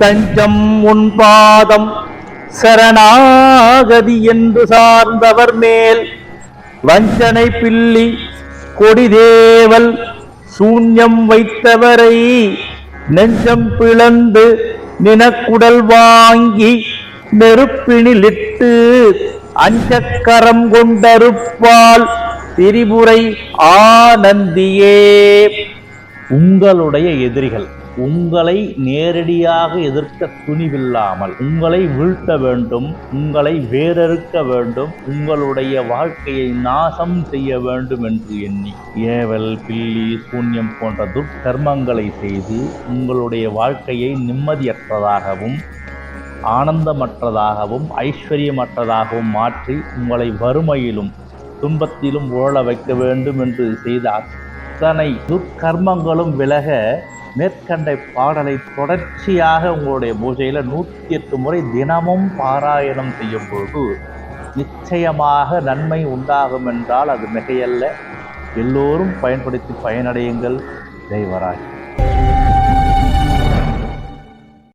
தஞ்சம் உன் பாதம் சரணாகதி என்று சார்ந்தவர் மேல் வஞ்சனை பில்லி கொடிதேவல் சூன்யம் வைத்தவரை நெஞ்சம் பிளந்து நினக்குடல் வாங்கி நெருப்பினிலிட்டு அஞ்சக்கரம் கொண்டருப்பால் திரிபுரை ஆனந்தியே. உங்களுடைய எதிரிகள் உங்களை நேரடியாக எதிர்க்க துணிவில்லாமல் உங்களை வீழ்த்த வேண்டும், உங்களை வேறறுக்க வேண்டும், உங்களுடைய வாழ்க்கையை நாசம் செய்ய வேண்டும் என்று எண்ணி ஏவல் பில்லி சூன்யம் போன்ற துர்க்கர்மங்களை செய்து உங்களுடைய வாழ்க்கையை நிம்மதியற்றதாகவும் ஆனந்தமற்றதாகவும் ஐஸ்வர்யமற்றதாகவும் மாற்றி உங்களை வறுமையிலும் துன்பத்திலும் உழல வைக்க வேண்டும் என்று செய்த அத்தனை துர்க்கர்மங்களும் விலக மேற்கண்ட பாடலை தொடர்ச்சியாக உங்களுடைய பூஜையில் 108 முறை தினமும் பாராயணம் செய்யும் பொழுது நிச்சயமாக நன்மை உண்டாகும் என்றால் அது மிகையல்ல. எல்லோரும் பயன்படுத்தி பயனடையுங்கள். ஜெய் வராகி.